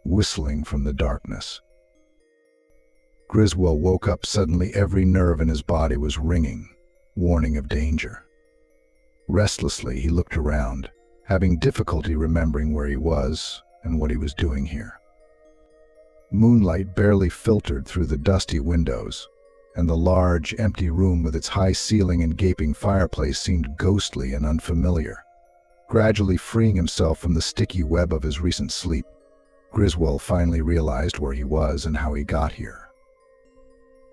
whistling from the darkness. Griswold woke up suddenly. Every nerve in his body was ringing, warning of danger. Restlessly, he looked around, having difficulty remembering where he was and what he was doing here. Moonlight barely filtered through the dusty windows, and the large, empty room with its high ceiling and gaping fireplace seemed ghostly and unfamiliar. Gradually freeing himself from the sticky web of his recent sleep, Griswold finally realized where he was and how he got here.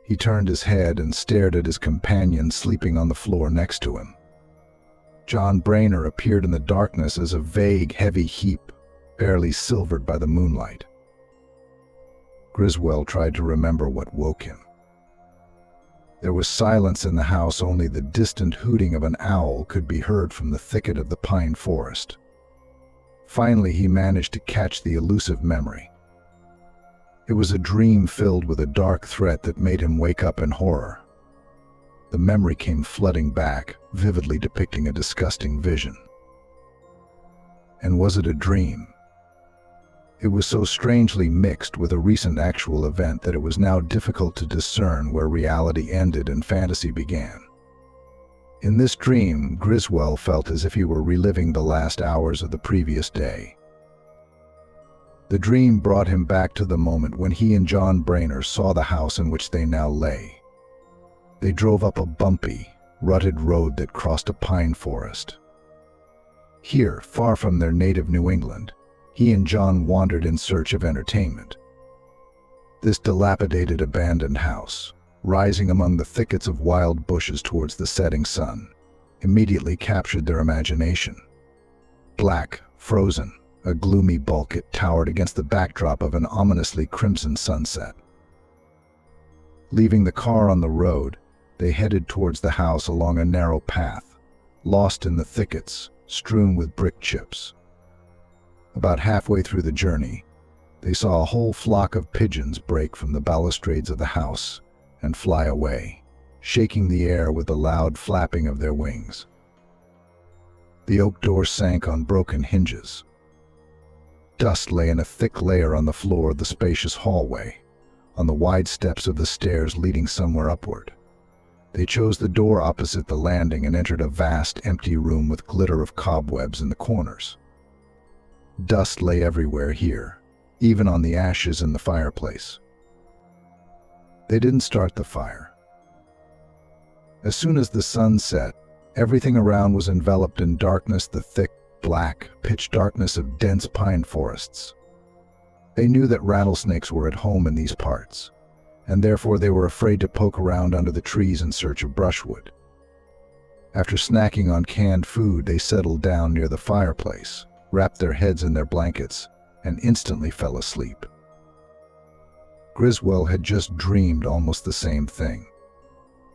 He turned his head and stared at his companion sleeping on the floor next to him. John Brainerd appeared in the darkness as a vague, heavy heap, barely silvered by the moonlight. Griswold tried to remember what woke him. There was silence in the house. Only the distant hooting of an owl could be heard from the thicket of the pine forest. Finally, he managed to catch the elusive memory. It was a dream filled with a dark threat that made him wake up in horror. The memory came flooding back, vividly depicting a disgusting vision. And was it a dream? It was so strangely mixed with a recent actual event that it was now difficult to discern where reality ended and fantasy began. In this dream, Griswold felt as if he were reliving the last hours of the previous day. The dream brought him back to the moment when he and John Brainerd saw the house in which they now lay. They drove up a bumpy, rutted road that crossed a pine forest. Here, far from their native New England, he and John wandered in search of entertainment. This dilapidated abandoned house, rising among the thickets of wild bushes towards the setting sun, immediately captured their imagination. Black, frozen, a gloomy bulk, it towered against the backdrop of an ominously crimson sunset. Leaving the car on the road, they headed towards the house along a narrow path, lost in the thickets, strewn with brick chips. About halfway through the journey, they saw a whole flock of pigeons break from the balustrades of the house and fly away, shaking the air with the loud flapping of their wings. The oak door sank on broken hinges. Dust lay in a thick layer on the floor of the spacious hallway, on the wide steps of the stairs leading somewhere upward. They chose the door opposite the landing and entered a vast, empty room with glitter of cobwebs in the corners. Dust lay everywhere here, even on the ashes in the fireplace. They didn't start the fire. As soon as the sun set, everything around was enveloped in darkness, the thick, black, pitch darkness of dense pine forests. They knew that rattlesnakes were at home in these parts, and therefore they were afraid to poke around under the trees in search of brushwood. After snacking on canned food, they settled down near the fireplace, wrapped their heads in their blankets, and instantly fell asleep. Griswold had just dreamed almost the same thing.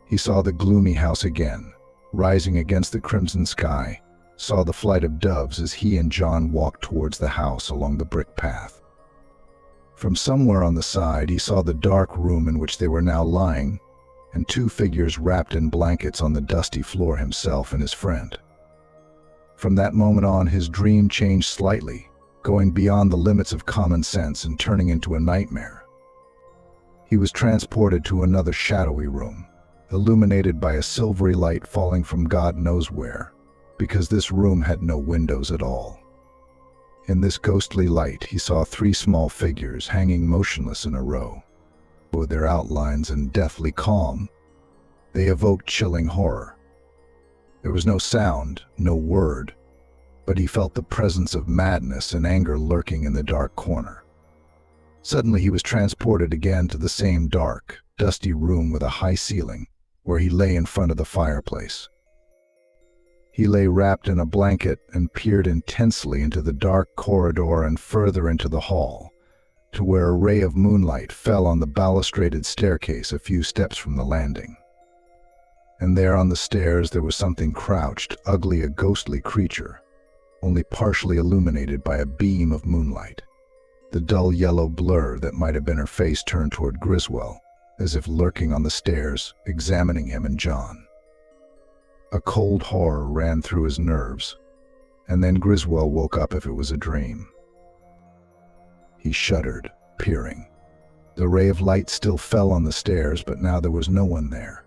He saw the gloomy house again, rising against the crimson sky, saw the flight of doves as he and John walked towards the house along the brick path. From somewhere on the side, he saw the dark room in which they were now lying, and two figures wrapped in blankets on the dusty floor, himself and his friend. From that moment on, his dream changed slightly, going beyond the limits of common sense and turning into a nightmare. He was transported to another shadowy room, illuminated by a silvery light falling from God knows where, because this room had no windows at all. In this ghostly light, he saw three small figures hanging motionless in a row. With their outlines and deathly calm, they evoked chilling horror. There was no sound, no word, but he felt the presence of madness and anger lurking in the dark corner. Suddenly he was transported again to the same dark, dusty room with a high ceiling, where he lay in front of the fireplace. He lay wrapped in a blanket and peered intensely into the dark corridor and further into the hall, to where a ray of moonlight fell on the balustraded staircase a few steps from the landing. And there on the stairs there was something crouched, ugly, a ghostly creature, only partially illuminated by a beam of moonlight. The dull yellow blur that might have been her face turned toward Griswold, as if lurking on the stairs, examining him and John. A cold horror ran through his nerves, and then Griswold woke up if it was a dream. He shuddered, peering. The ray of light still fell on the stairs, but now there was no one there.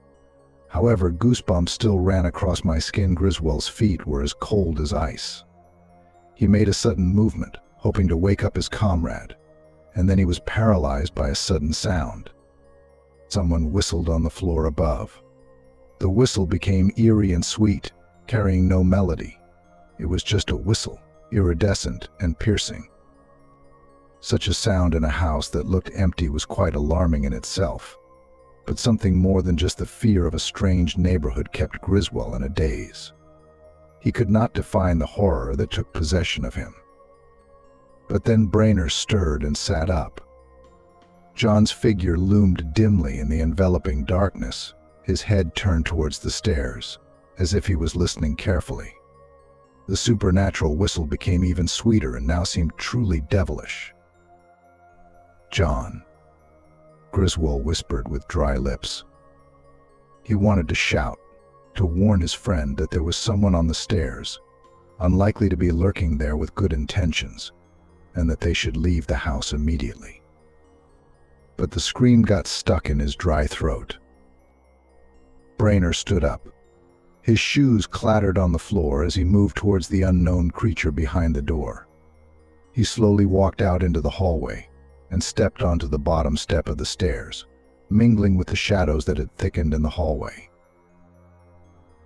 However, goosebumps still ran across my skin. Griswold's feet were as cold as ice. He made a sudden movement, hoping to wake up his comrade, and then he was paralyzed by a sudden sound. Someone whistled on the floor above. The whistle became eerie and sweet, carrying no melody. It was just a whistle, iridescent and piercing. Such a sound in a house that looked empty was quite alarming in itself, but something more than just the fear of a strange neighborhood kept Griswold in a daze. He could not define the horror that took possession of him. But then Brainerd stirred and sat up. John's figure loomed dimly in the enveloping darkness, his head turned towards the stairs, as if he was listening carefully. The supernatural whistle became even sweeter and now seemed truly devilish. "John," Griswold whispered with dry lips. He wanted to shout, to warn his friend that there was someone on the stairs, unlikely to be lurking there with good intentions, and that they should leave the house immediately. But the scream got stuck in his dry throat. Brainerd stood up. His shoes clattered on the floor as he moved towards the unknown creature behind the door. He slowly walked out into the hallway and stepped onto the bottom step of the stairs, mingling with the shadows that had thickened in the hallway.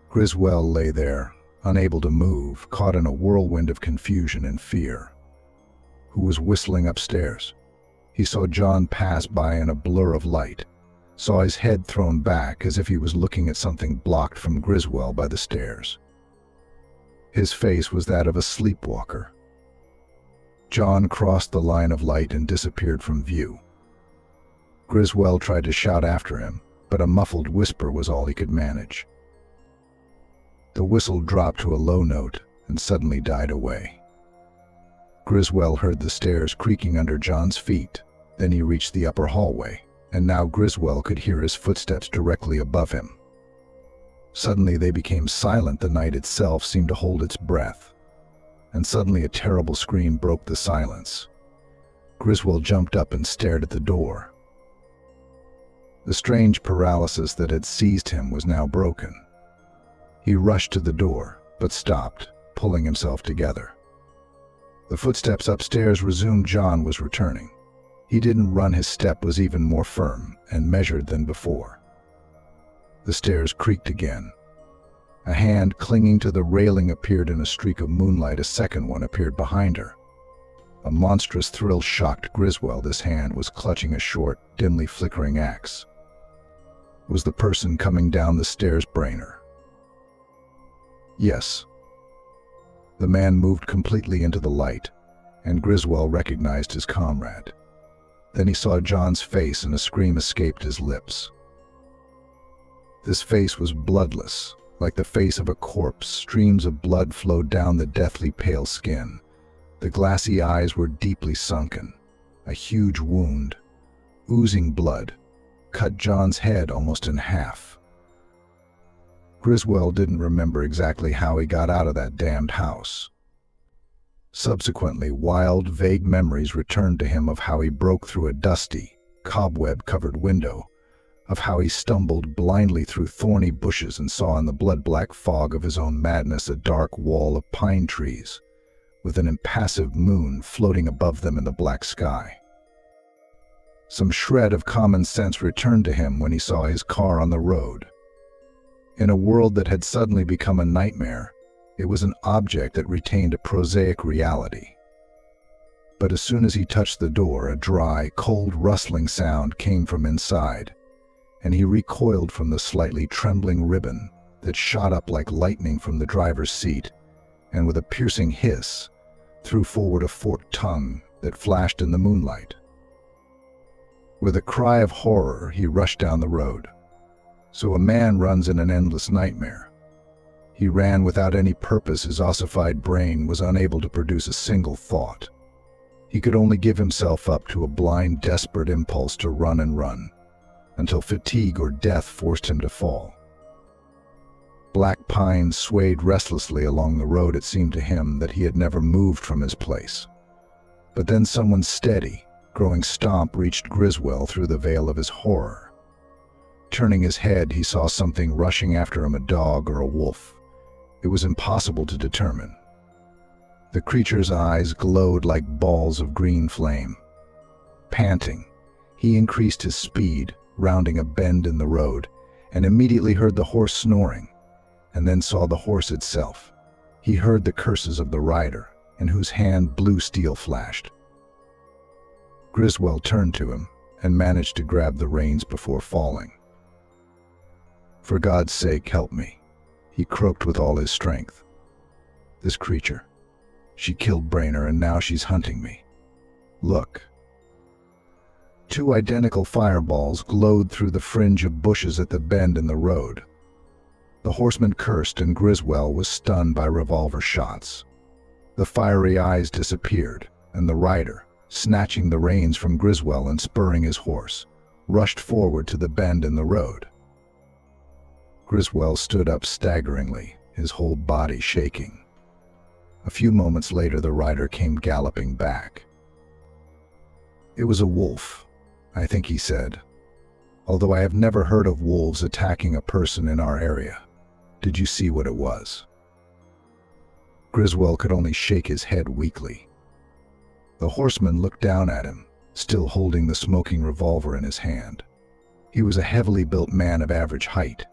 Griswold lay there, unable to move, caught in a whirlwind of confusion and fear. Who was whistling upstairs? He saw John pass by in a blur of light, saw his head thrown back as if he was looking at something blocked from Griswold by the stairs. His face was that of a sleepwalker. John crossed the line of light and disappeared from view. Griswold tried to shout after him, but a muffled whisper was all he could manage. The whistle dropped to a low note and suddenly died away. Griswold heard the stairs creaking under John's feet. Then he reached the upper hallway, and now Griswold could hear his footsteps directly above him. Suddenly they became silent. The night itself seemed to hold its breath. And suddenly a terrible scream broke the silence. Griswold jumped up and stared at the door. The strange paralysis that had seized him was now broken. He rushed to the door, but stopped, pulling himself together. The footsteps upstairs resumed. John was returning. He didn't run, his step was even more firm and measured than before. The stairs creaked again. A hand clinging to the railing appeared in a streak of moonlight. A second one appeared behind her. A monstrous thrill shocked Griswold. His hand was clutching a short, dimly flickering axe. Was the person coming down the stairs Brainerd? Yes. The man moved completely into the light, and Griswold recognized his comrade. Then he saw John's face and a scream escaped his lips. This face was bloodless, like the face of a corpse. Streams of blood flowed down the deathly pale skin. The glassy eyes were deeply sunken. A huge wound, oozing blood, cut John's head almost in half. Griswold didn't remember exactly how he got out of that damned house. Subsequently, wild, vague memories returned to him of how he broke through a dusty, cobweb-covered window, of how he stumbled blindly through thorny bushes and saw in the blood-black fog of his own madness a dark wall of pine trees, with an impassive moon floating above them in the black sky. Some shred of common sense returned to him when he saw his car on the road. In a world that had suddenly become a nightmare, it was an object that retained a prosaic reality. But as soon as he touched the door, a dry, cold rustling sound came from inside, and he recoiled from the slightly trembling ribbon that shot up like lightning from the driver's seat, and with a piercing hiss, threw forward a forked tongue that flashed in the moonlight. With a cry of horror, he rushed down the road. So a man runs in an endless nightmare. He ran without any purpose. His ossified brain was unable to produce a single thought. He could only give himself up to a blind, desperate impulse to run and run, until fatigue or death forced him to fall. Black pines swayed restlessly along the road. It seemed to him that he had never moved from his place. But then someone steady, growing stomp reached Griswold through the veil of his horror. Turning his head, he saw something rushing after him, a dog or a wolf. It was impossible to determine. The creature's eyes glowed like balls of green flame. Panting, he increased his speed, rounding a bend in the road, and immediately heard the horse snoring, and then saw the horse itself. He heard the curses of the rider, in whose hand blue steel flashed. Griswold turned to him and managed to grab the reins before falling. "For God's sake, help me," he croaked with all his strength. "This creature, she killed Brainer and now she's hunting me. Look." Two identical fireballs glowed through the fringe of bushes at the bend in the road. The horseman cursed and Griswold was stunned by revolver shots. The fiery eyes disappeared, and the rider, snatching the reins from Griswold and spurring his horse, rushed forward to the bend in the road. Griswold stood up staggeringly, his whole body shaking. A few moments later, the rider came galloping back. "It was a wolf, I think," he said, "although I have never heard of wolves attacking a person in our area. Did you see what it was?" Griswold could only shake his head weakly. The horseman looked down at him, still holding the smoking revolver in his hand. He was a heavily built man of average height.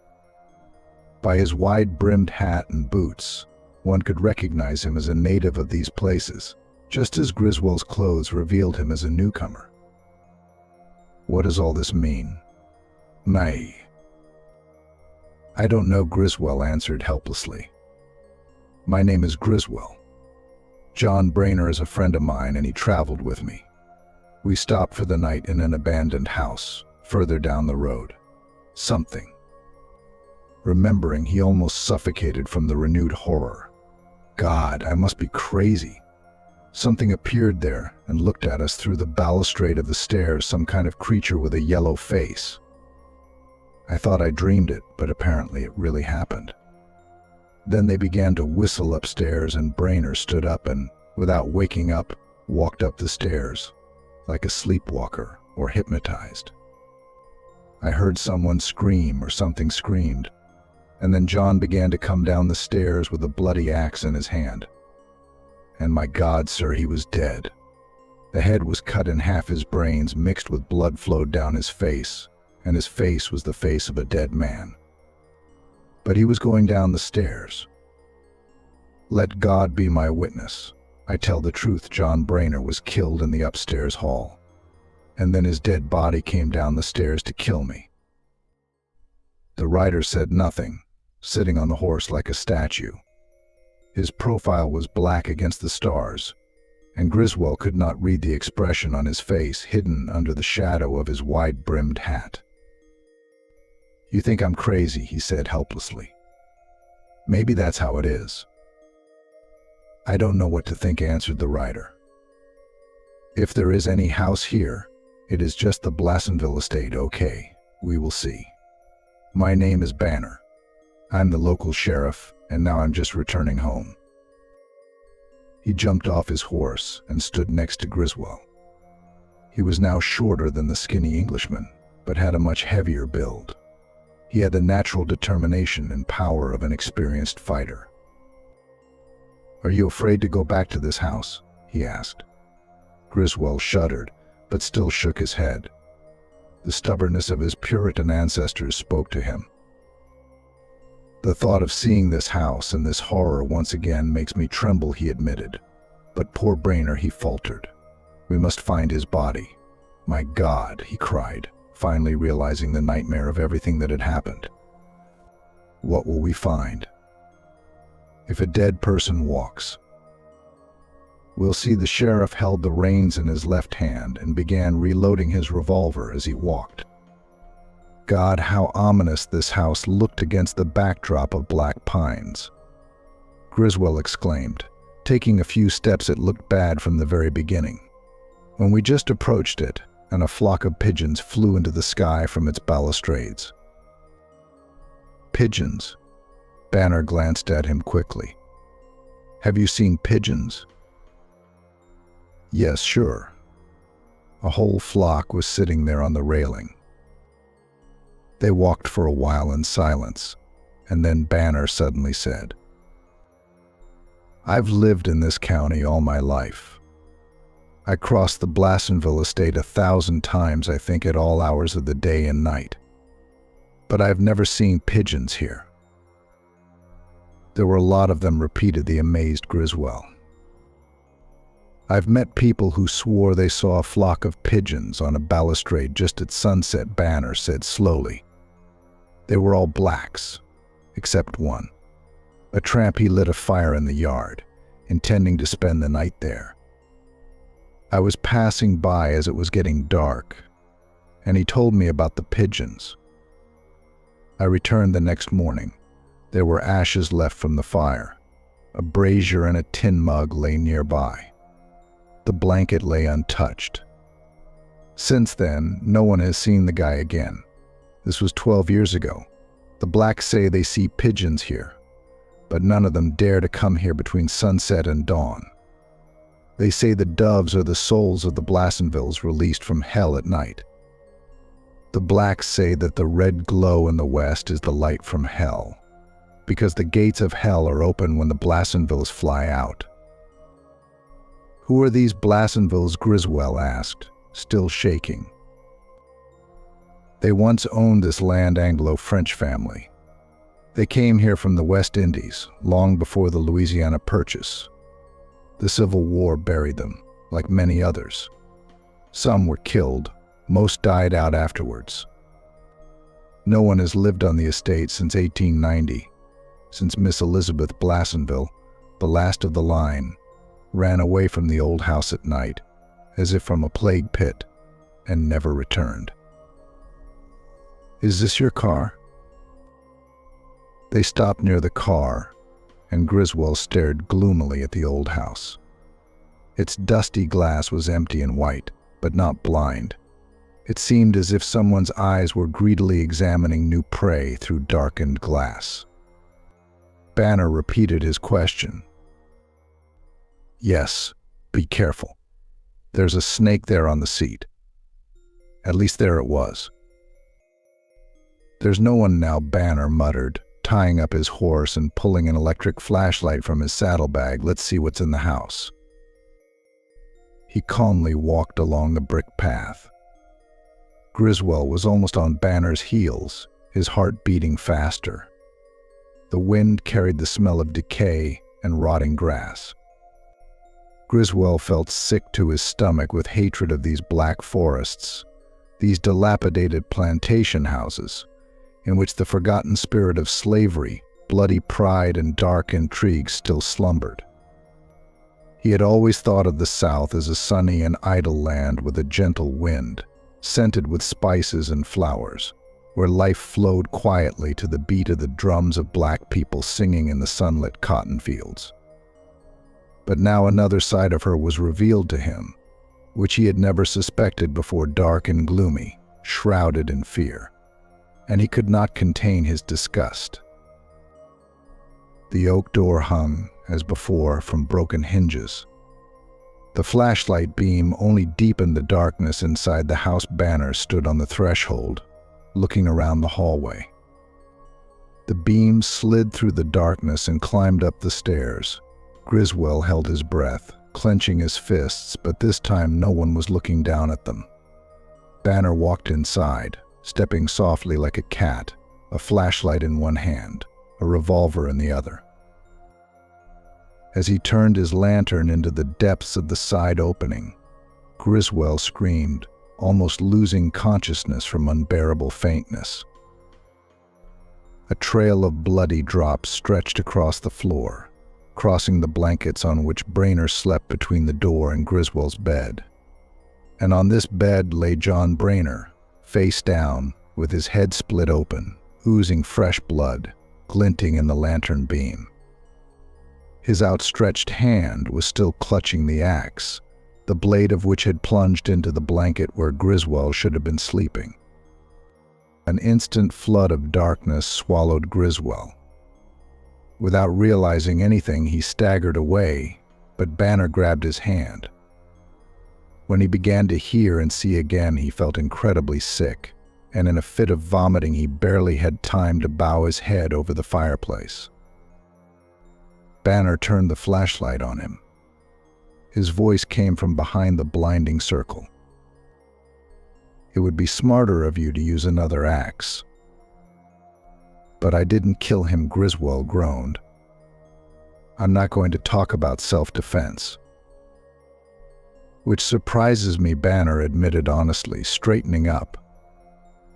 By his wide-brimmed hat and boots, one could recognize him as a native of these places, just as Griswold's clothes revealed him as a newcomer. "What does all this mean?" "Nay." "I don't know," Griswold answered helplessly. "My name is Griswold. John Brainer is a friend of mine and he traveled with me. We stopped for the night in an abandoned house, further down the road. Something." Remembering, he almost suffocated from the renewed horror. "God, I must be crazy." Something appeared there and looked at us through the balustrade of the stairs, some kind of creature with a yellow face. I thought I dreamed it, but apparently it really happened. Then they began to whistle upstairs and Brainer stood up and, without waking up, walked up the stairs, like a sleepwalker or hypnotized. I heard someone scream or something screamed, and then John began to come down the stairs with a bloody axe in his hand. And my God, sir, he was dead. The head was cut in half, his brains mixed with blood flowed down his face, and his face was the face of a dead man. But he was going down the stairs. Let God be my witness. I tell the truth, John Brainer was killed in the upstairs hall. And then his dead body came down the stairs to kill me. The rider said nothing, sitting on the horse like a statue. His profile was black against the stars, and Griswold could not read the expression on his face hidden under the shadow of his wide-brimmed hat. "You think I'm crazy," he said helplessly. "Maybe that's how it is." "I don't know what to think," answered the rider. "If there is any house here, it is just the Blassonville estate. Okay, we will see. My name is Banner. I'm the local sheriff, and now I'm just returning home." He jumped off his horse and stood next to Griswold. He was now shorter than the skinny Englishman, but had a much heavier build. He had the natural determination and power of an experienced fighter. "Are you afraid to go back to this house?" he asked. Griswold shuddered, but still shook his head. The stubbornness of his Puritan ancestors spoke to him. "The thought of seeing this house and this horror once again makes me tremble," he admitted. "But poor Brainer," he faltered. "We must find his body." "My God," he cried, finally realizing the nightmare of everything that had happened. "What will we find? If a dead person walks, we'll see." The sheriff held the reins in his left hand and began reloading his revolver as he walked. God, how ominous this house looked against the backdrop of black pines. Griswold exclaimed. Taking a few steps, it looked bad from the very beginning. When we just approached it, and a flock of pigeons flew into the sky from its balustrades. "Pigeons?" Banner glanced at him quickly. "Have you seen pigeons?" "Yes, sure." A whole flock was sitting there on the railing. They walked for a while in silence, and then Banner suddenly said, "I've lived in this county all my life. I crossed the Blassonville estate 1,000 times, I think, at all hours of the day and night. But I've never seen pigeons here." "There were a lot of them," repeated the amazed Griswold. "I've met people who swore they saw a flock of pigeons on a balustrade just at sunset," Banner said slowly. "They were all blacks, except one. A tramp. He lit a fire in the yard, intending to spend the night there. I was passing by as it was getting dark, and he told me about the pigeons. I returned the next morning. There were ashes left from the fire. A brazier and a tin mug lay nearby. The blanket lay untouched. Since then, no one has seen the guy again. This was 12 years ago. The blacks say they see pigeons here, but none of them dare to come here between sunset and dawn. They say the doves are the souls of the Blassonvilles released from hell at night. The blacks say that the red glow in the west is the light from hell, because the gates of hell are open when the Blassonvilles fly out." "Who are these Blassonvilles?" Griswold asked, still shaking. "They once owned this land, Anglo-French family. They came here from the West Indies, long before the Louisiana Purchase. The Civil War buried them, like many others. Some were killed, most died out afterwards. No one has lived on the estate since 1890, since Miss Elizabeth Blassonville, the last of the line, ran away from the old house at night, as if from a plague pit, and never returned." "Is this your car?" They stopped near the car, and Griswold stared gloomily at the old house. Its dusty glass was empty and white, but not blind. It seemed as if someone's eyes were greedily examining new prey through darkened glass. Banner repeated his question. "Yes, be careful. There's a snake there on the seat. At least there it was." "There's no one now," Banner muttered, tying up his horse and pulling an electric flashlight from his saddlebag. "Let's see what's in the house." He calmly walked along the brick path. Griswold was almost on Banner's heels, his heart beating faster. The wind carried the smell of decay and rotting grass. Griswold felt sick to his stomach with hatred of these black forests, these dilapidated plantation houses, in which the forgotten spirit of slavery, bloody pride, and dark intrigue still slumbered. He had always thought of the South as a sunny and idle land with a gentle wind, scented with spices and flowers, where life flowed quietly to the beat of the drums of black people singing in the sunlit cotton fields. But now another side of her was revealed to him, which he had never suspected before, dark and gloomy, shrouded in fear, and he could not contain his disgust. The oak door hung, as before, from broken hinges. The flashlight beam only deepened the darkness inside the house. Banner stood on the threshold, looking around the hallway. The beam slid through the darkness and climbed up the stairs. Griswold held his breath, clenching his fists, but this time no one was looking down at them. Banner walked inside, stepping softly like a cat, a flashlight in one hand, a revolver in the other. As he turned his lantern into the depths of the side opening, Griswold screamed, almost losing consciousness from unbearable faintness. A trail of bloody drops stretched across the floor, crossing the blankets on which Brainerd slept between the door and Griswold's bed. And on this bed lay John Brainerd, face down, with his head split open, oozing fresh blood, glinting in the lantern beam. His outstretched hand was still clutching the axe, the blade of which had plunged into the blanket where Griswold should have been sleeping. An instant flood of darkness swallowed Griswold. Without realizing anything, he staggered away, but Banner grabbed his hand. When he began to hear and see again, he felt incredibly sick, and in a fit of vomiting he barely had time to bow his head over the fireplace. Banner turned the flashlight on him. His voice came from behind the blinding circle. "It would be smarter of you to use another axe." "But I didn't kill him," Griswold groaned. "I'm not going to talk about self-defense." "Which surprises me," Banner admitted honestly, straightening up.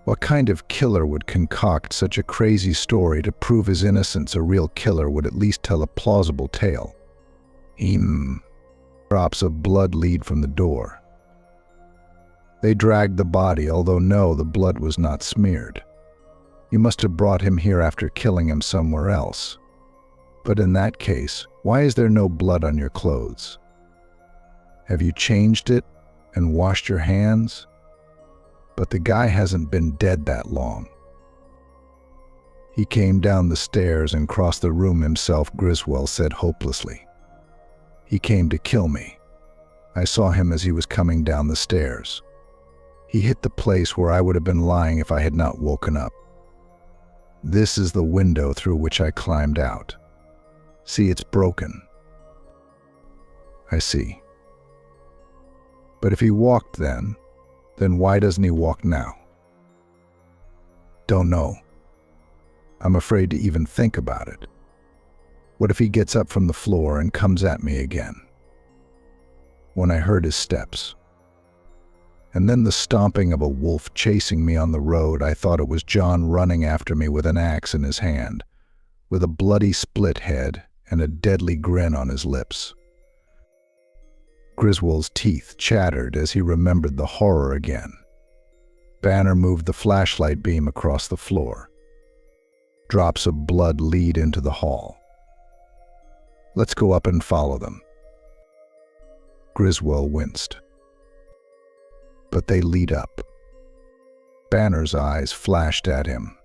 "What kind of killer would concoct such a crazy story to prove his innocence? A real killer would at least tell a plausible tale." Drops of blood lead from the door. "They dragged the body, although no, the blood was not smeared. You must have brought him here after killing him somewhere else. But in that case, why is there no blood on your clothes? Have you changed it and washed your hands? But the guy hasn't been dead that long." "He came down the stairs and crossed the room himself," Griswold said hopelessly. "He came to kill me. I saw him as he was coming down the stairs. He hit the place where I would have been lying if I had not woken up. This is the window through which I climbed out. See, it's broken." "I see. But if he walked then why doesn't he walk now?" "Don't know. I'm afraid to even think about it. What if he gets up from the floor and comes at me again?" When I heard his steps, and then the stomping of a wolf chasing me on the road, I thought it was John running after me with an axe in his hand, with a bloody split head and a deadly grin on his lips. Griswold's teeth chattered as he remembered the horror again. Banner moved the flashlight beam across the floor. Drops of blood lead into the hall. "Let's go up and follow them." Griswold winced. "But they lead up." Banner's eyes flashed at him.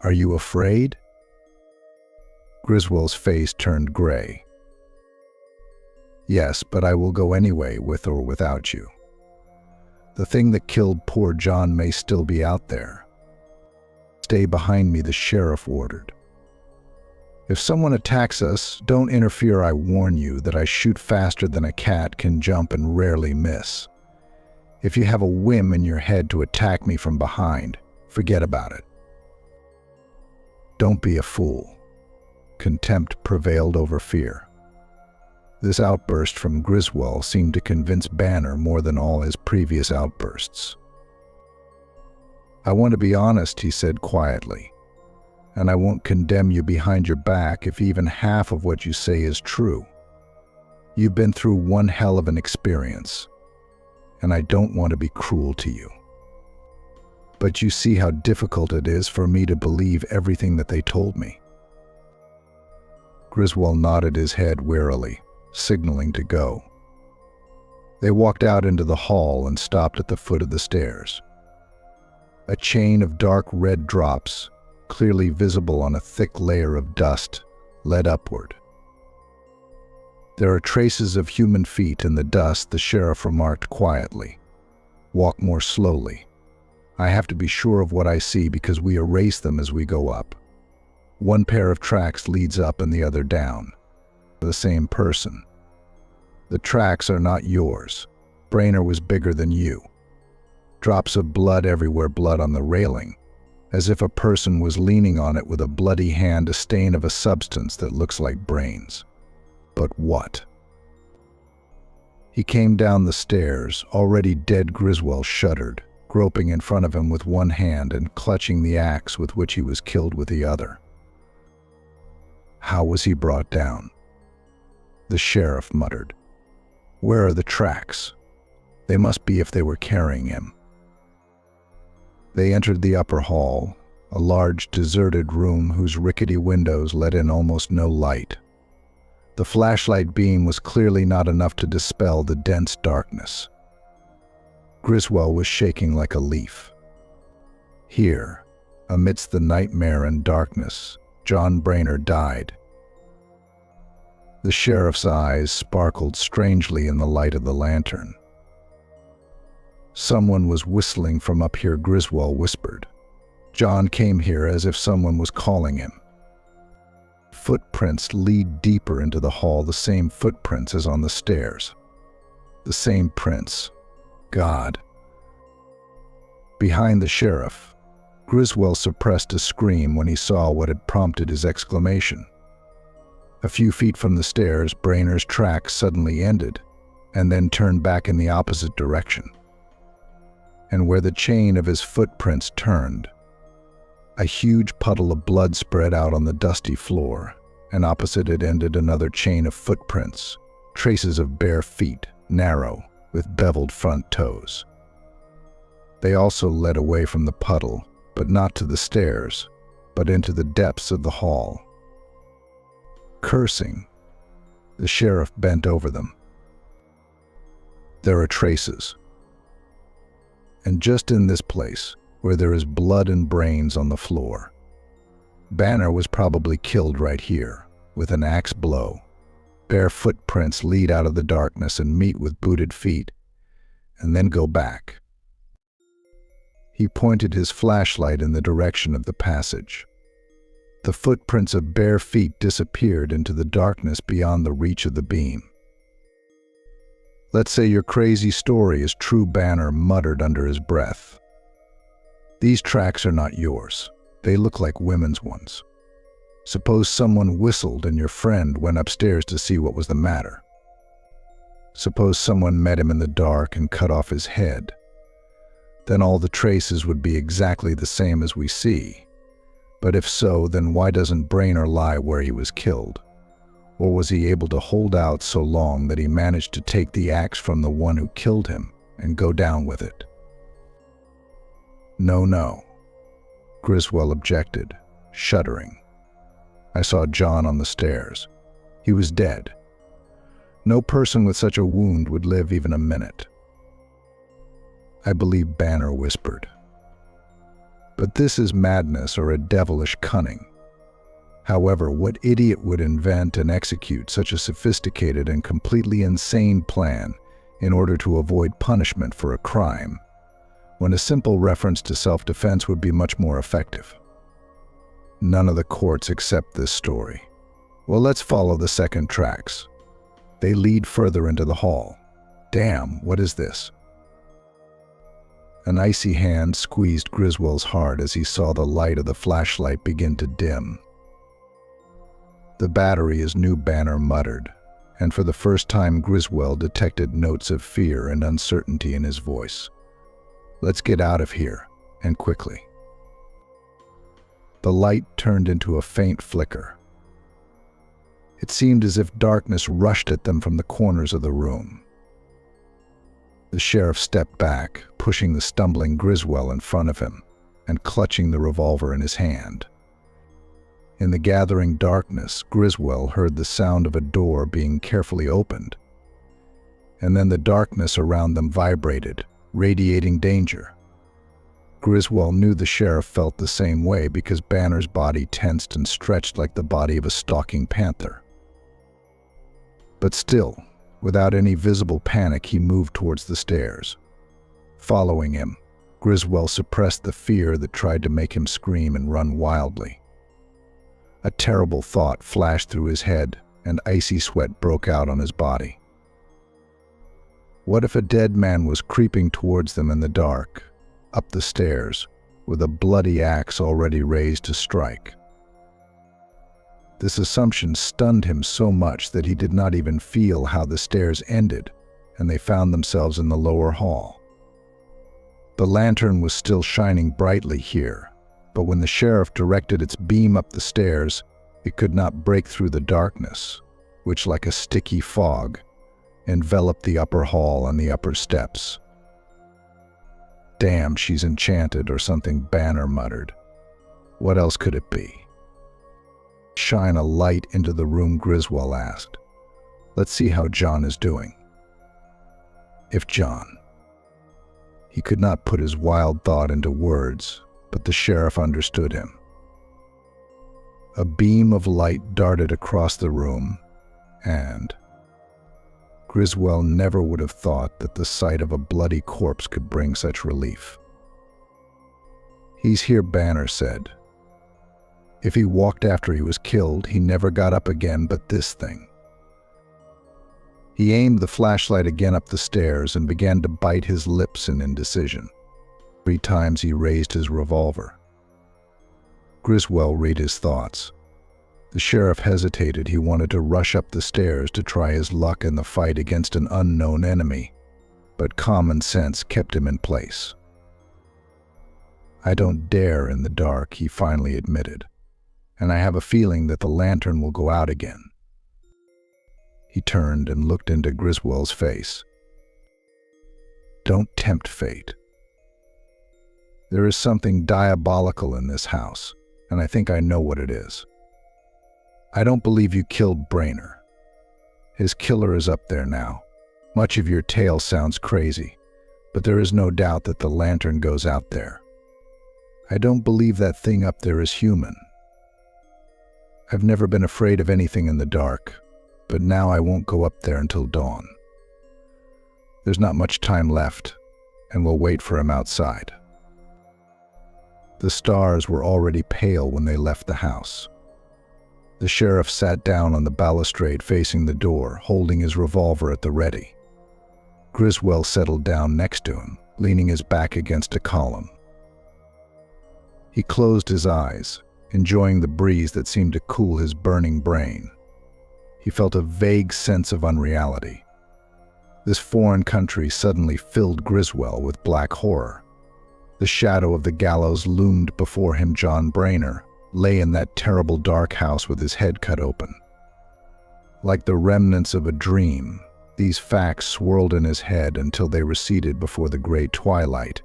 "Are you afraid?" Griswold's face turned gray. "Yes, but I will go anyway, with or without you. The thing that killed poor John may still be out there." "Stay behind me," the sheriff ordered. "If someone attacks us, don't interfere. I warn you that I shoot faster than a cat can jump and rarely miss. If you have a whim in your head to attack me from behind, forget about it." "Don't be a fool." Contempt prevailed over fear. This outburst from Griswold seemed to convince Banner more than all his previous outbursts. "I want to be honest," he said quietly, "and I won't condemn you behind your back if even half of what you say is true. You've been through one hell of an experience, and I don't want to be cruel to you. But you see how difficult it is for me to believe everything that they told me." Griswold nodded his head wearily, signaling to go. They walked out into the hall and stopped at the foot of the stairs. A chain of dark red drops, clearly visible on a thick layer of dust, led upward. "There are traces of human feet in the dust," the sheriff remarked quietly. "Walk more slowly. I have to be sure of what I see because we erase them as we go up. One pair of tracks leads up and the other down. The same person. The tracks are not yours. Brainer was bigger than you. Drops of blood everywhere, blood on the railing, as if a person was leaning on it with a bloody hand, a stain of a substance that looks like brains. But what?" He came down the stairs, already dead. Griswold shuddered, groping in front of him with one hand and clutching the axe with which he was killed with the other. "How was he brought down?" The sheriff muttered. "Where are the tracks? They must be if they were carrying him." They entered the upper hall, a large deserted room whose rickety windows let in almost no light. The flashlight beam was clearly not enough to dispel the dense darkness. Griswold was shaking like a leaf. Here, amidst the nightmare and darkness, John Brainerd died. The sheriff's eyes sparkled strangely in the light of the lantern. "Someone was whistling from up here," Griswold whispered. "John came here as if someone was calling him." Footprints lead deeper into the hall, the same footprints as on the stairs. The same prints. God. Behind the sheriff, Griswold suppressed a scream when he saw what had prompted his exclamation. A few feet from the stairs, Brainer's tracks suddenly ended and then turned back in the opposite direction. And where the chain of his footprints turned, a huge puddle of blood spread out on the dusty floor, and opposite it ended another chain of footprints, traces of bare feet, narrow, with beveled front toes. They also led away from the puddle, but not to the stairs, but into the depths of the hall. Cursing, the sheriff bent over them. There are traces. And just in this place, where there is blood and brains on the floor, Banner was probably killed right here, with an axe blow. Bare footprints lead out of the darkness and meet with booted feet, and then go back. He pointed his flashlight in the direction of the passage. The footprints of bare feet disappeared into the darkness beyond the reach of the beam. "Let's say your crazy story is true," Banner muttered under his breath. "These tracks are not yours. They look like women's ones. Suppose someone whistled and your friend went upstairs to see what was the matter. Suppose someone met him in the dark and cut off his head. Then all the traces would be exactly the same as we see. But if so, then why doesn't Brainer lie where he was killed? Or was he able to hold out so long that he managed to take the axe from the one who killed him and go down with it?" No, Griswold objected, shuddering. "I saw John on the stairs. He was dead. No person with such a wound would live even a minute." "I believe," Banner whispered. "But this is madness or a devilish cunning. However, what idiot would invent and execute such a sophisticated and completely insane plan in order to avoid punishment for a crime, when a simple reference to self-defense would be much more effective? None of the courts accept this story. Well, let's follow the second tracks. They lead further into the hall. Damn, what is this?" An icy hand squeezed Griswold's heart as he saw the light of the flashlight begin to dim. "The battery is new," Banner muttered, and for the first time Griswold detected notes of fear and uncertainty in his voice. "Let's get out of here, and quickly." The light turned into a faint flicker. It seemed as if darkness rushed at them from the corners of the room. The sheriff stepped back, pushing the stumbling Griswold in front of him and clutching the revolver in his hand. In the gathering darkness, Griswold heard the sound of a door being carefully opened, and then the darkness around them vibrated, radiating danger. Griswold knew the sheriff felt the same way because Banner's body tensed and stretched like the body of a stalking panther. But still, without any visible panic, he moved towards the stairs. Following him, Griswold suppressed the fear that tried to make him scream and run wildly. A terrible thought flashed through his head, and icy sweat broke out on his body. What if a dead man was creeping towards them in the dark, up the stairs, with a bloody axe already raised to strike? This assumption stunned him so much that he did not even feel how the stairs ended, and they found themselves in the lower hall. The lantern was still shining brightly here, but when the sheriff directed its beam up the stairs, it could not break through the darkness, which, like a sticky fog, enveloped the upper hall and the upper steps. "Damn, she's enchanted," or something, Banner muttered. What else could it be? "Shine a light into the room," Griswold asked. "Let's see how John is doing." If John... He could not put his wild thought into words, but the sheriff understood him. A beam of light darted across the room, And Griswold never would have thought that the sight of a bloody corpse could bring such relief. "He's here," Banner said. "If he walked after he was killed, he never got up again, but this thing." He aimed the flashlight again up the stairs and began to bite his lips in indecision. 3 times he raised his revolver. Griswold read his thoughts. The sheriff hesitated. He wanted to rush up the stairs to try his luck in the fight against an unknown enemy, but common sense kept him in place. "I don't dare in the dark," he finally admitted, "and I have a feeling that the lantern will go out again." He turned and looked into Griswold's face. "Don't tempt fate. There is something diabolical in this house, and I think I know what it is. I don't believe you killed Brainerd. His killer is up there now. Much of your tale sounds crazy, but there is no doubt that the lantern goes out there. I don't believe that thing up there is human. I've never been afraid of anything in the dark, but now I won't go up there until dawn. There's not much time left, and we'll wait for him outside." The stars were already pale when they left the house. The sheriff sat down on the balustrade facing the door, holding his revolver at the ready. Griswold settled down next to him, leaning his back against a column. He closed his eyes, enjoying the breeze that seemed to cool his burning brain. He felt a vague sense of unreality. This foreign country suddenly filled Griswold with black horror. The shadow of the gallows loomed before him. John Brainerd lay in that terrible dark house with his head cut open. Like the remnants of a dream, these facts swirled in his head until they receded before the gray twilight,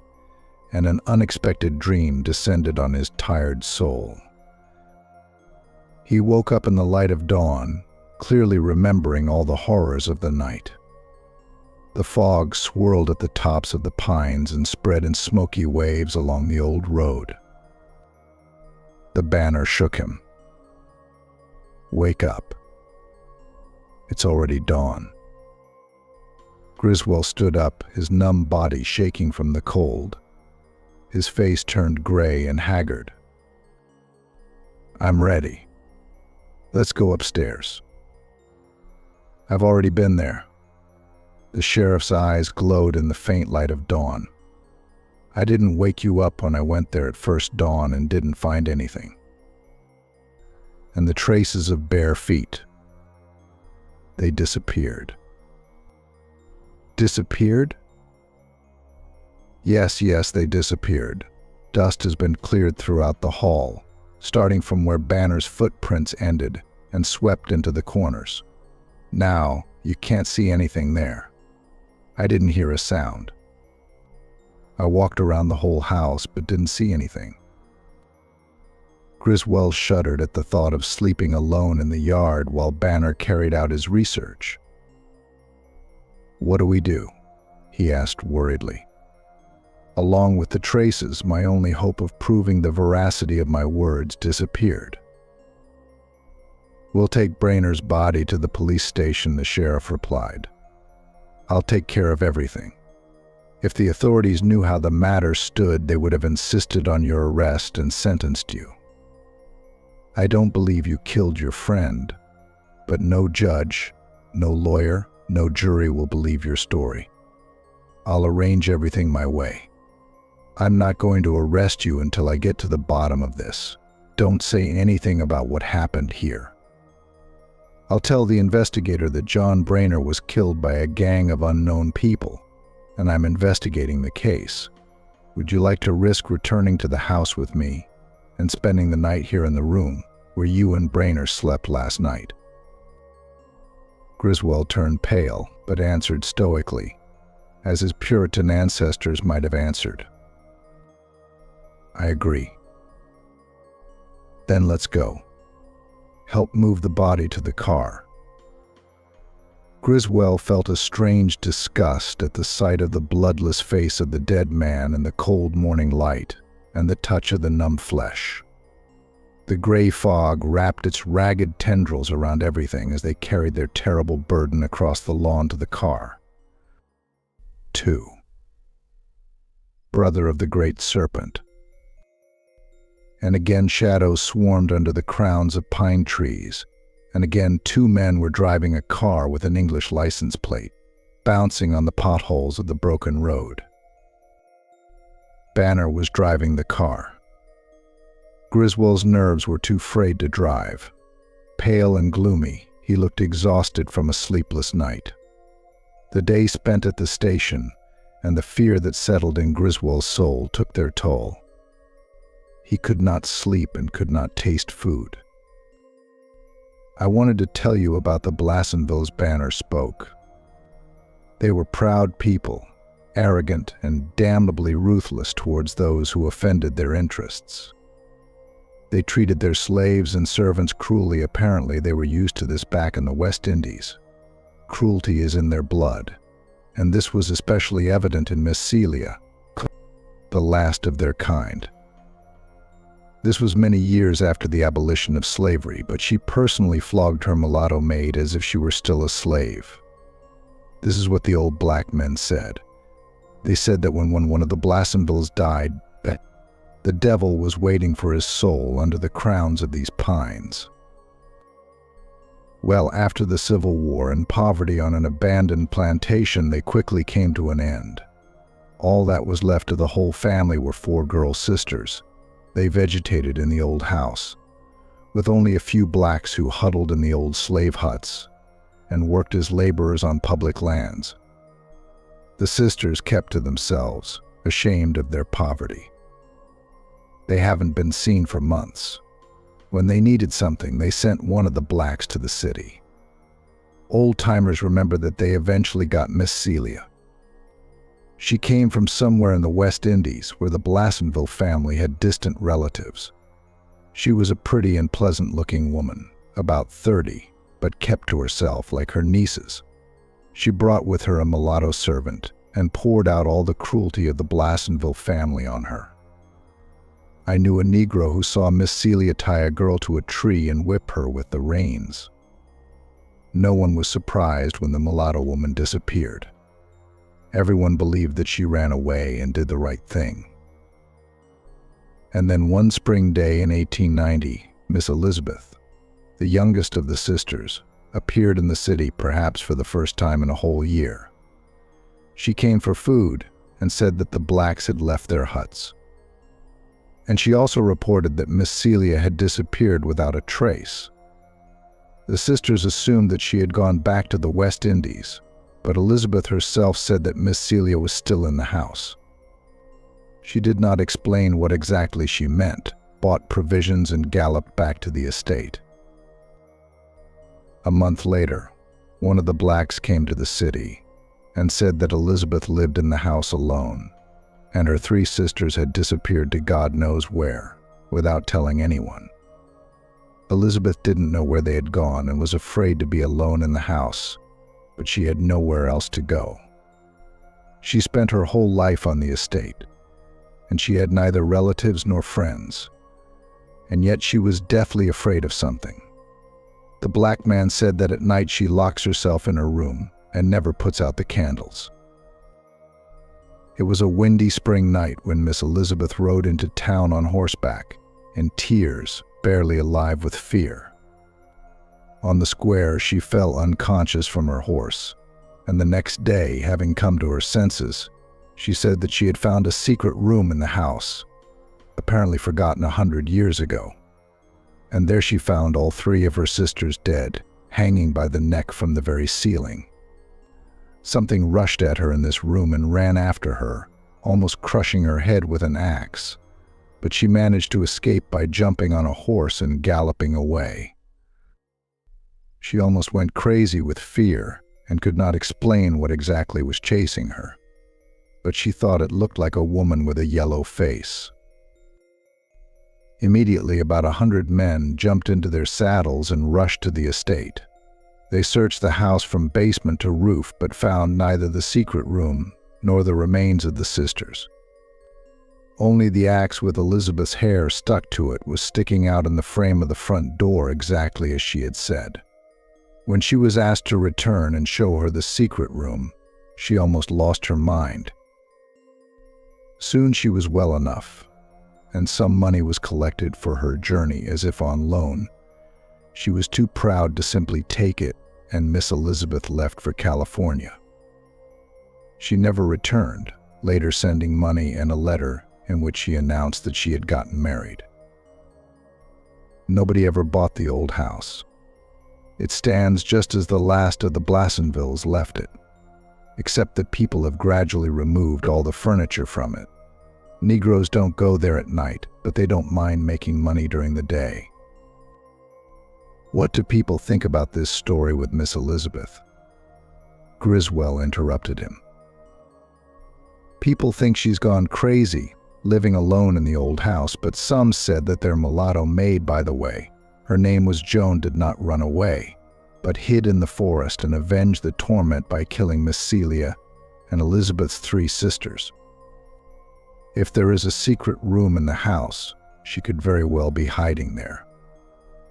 and an unexpected dream descended on his tired soul. He woke up in the light of dawn, clearly remembering all the horrors of the night. The fog swirled at the tops of the pines and spread in smoky waves along the old road. The banner shook him. "Wake up. It's already dawn." Griswold stood up, his numb body shaking from the cold. His face turned gray and haggard. "I'm ready. Let's go upstairs." "I've already been there." The sheriff's eyes glowed in the faint light of dawn. "I didn't wake you up when I went there at first dawn and didn't find anything. And the traces of bare feet, they disappeared." "Disappeared?" Yes, they disappeared. Dust has been cleared throughout the hall, starting from where Banner's footprints ended and swept into the corners. Now, you can't see anything there. I didn't hear a sound. I walked around the whole house but didn't see anything. Griswold shuddered at the thought of sleeping alone in the yard while Banner carried out his research. "What do we do?" he asked worriedly. "Along with the traces, my only hope of proving the veracity of my words disappeared." "We'll take Brainerd's body to the police station," the sheriff replied. "I'll take care of everything. If the authorities knew how the matter stood, they would have insisted on your arrest and sentenced you. I don't believe you killed your friend, but no judge, no lawyer, no jury will believe your story. I'll arrange everything my way. I'm not going to arrest you until I get to the bottom of this. Don't say anything about what happened here. I'll tell the investigator that John Brainerd was killed by a gang of unknown people, and I'm investigating the case. Would you like to risk returning to the house with me and spending the night here in the room where you and Brainerd slept last night?" Griswold turned pale, but answered stoically, as his Puritan ancestors might have answered. "I agree." "Then let's go. Help move the body to the car." Griswold felt a strange disgust at the sight of the bloodless face of the dead man in the cold morning light and the touch of the numb flesh. The gray fog wrapped its ragged tendrils around everything as they carried their terrible burden across the lawn to the car. 2. Brother of the Great Serpent. And again shadows swarmed under the crowns of pine trees, and again 2 men were driving a car with an English license plate, bouncing on the potholes of the broken road. Banner was driving the car. Griswold's nerves were too frayed to drive. Pale and gloomy, he looked exhausted from a sleepless night. The day spent at the station and the fear that settled in Griswold's soul took their toll. He could not sleep and could not taste food. I wanted to tell you about the Blassonvilles, Banner spoke. They were proud people, arrogant and damnably ruthless towards those who offended their interests. They treated their slaves and servants cruelly. Apparently, they were used to this back in the West Indies. Cruelty is in their blood, and this was especially evident in Miss Celia, the last of their kind. This was many years after the abolition of slavery, but she personally flogged her mulatto maid as if she were still a slave. This is what the old black men said. They said that when one of the Blassonvilles died, the devil was waiting for his soul under the crowns of these pines. Well, after the Civil War and poverty on an abandoned plantation, they quickly came to an end. All that was left of the whole family were 4 girl sisters. They vegetated in the old house, with only a few blacks who huddled in the old slave huts and worked as laborers on public lands. The sisters kept to themselves, ashamed of their poverty. They haven't been seen for months. When they needed something, they sent one of the blacks to the city. Old-timers remember that they eventually got Miss Celia. She came from somewhere in the West Indies where the Blassonville family had distant relatives. She was a pretty and pleasant-looking woman, about 30, but kept to herself like her nieces. She brought with her a mulatto servant and poured out all the cruelty of the Blassonville family on her. I knew a Negro who saw Miss Celia tie a girl to a tree and whip her with the reins. No one was surprised when the mulatto woman disappeared. Everyone believed that she ran away and did the right thing. And then one spring day in 1890, Miss Elizabeth, the youngest of the sisters, appeared in the city perhaps for the first time in a whole year. She came for food and said that the blacks had left their huts. And she also reported that Miss Celia had disappeared without a trace. The sisters assumed that she had gone back to the West Indies, but Elizabeth herself said that Miss Celia was still in the house. She did not explain what exactly she meant, bought provisions and galloped back to the estate. A month later, one of the blacks came to the city and said that Elizabeth lived in the house alone, and her 3 sisters had disappeared to God knows where, without telling anyone. Elizabeth didn't know where they had gone and was afraid to be alone in the house, but she had nowhere else to go. She spent her whole life on the estate, and she had neither relatives nor friends, and yet she was deathly afraid of something. The black man said that at night she locks herself in her room and never puts out the candles. It was a windy spring night when Miss Elizabeth rode into town on horseback, in tears, barely alive with fear. On the square, she fell unconscious from her horse, and the next day, having come to her senses, she said that she had found a secret room in the house, apparently forgotten 100 years ago. And there she found all 3 of her sisters dead, hanging by the neck from the very ceiling. Something rushed at her in this room and ran after her, almost crushing her head with an axe, but she managed to escape by jumping on a horse and galloping away. She almost went crazy with fear and could not explain what exactly was chasing her, but she thought it looked like a woman with a yellow face. Immediately, about 100 men jumped into their saddles and rushed to the estate. They searched the house from basement to roof, but found neither the secret room nor the remains of the sisters. Only the axe with Elizabeth's hair stuck to it was sticking out in the frame of the front door exactly as she had said. When she was asked to return and show her the secret room, she almost lost her mind. Soon she was well enough, and some money was collected for her journey as if on loan. She was too proud to simply take it, and Miss Elizabeth left for California. She never returned, later sending money and a letter in which she announced that she had gotten married. Nobody ever bought the old house. It stands just as the last of the Blassonvilles left it, except that people have gradually removed all the furniture from it. Negroes don't go there at night, but they don't mind making money during the day. What do people think about this story with Miss Elizabeth? Griswold interrupted him. People think she's gone crazy, living alone in the old house, but some said that their mulatto maid, by the way, her name was Joan, did not run away, but hid in the forest and avenged the torment by killing Miss Celia and Elizabeth's 3 sisters. If there is a secret room in the house, she could very well be hiding there.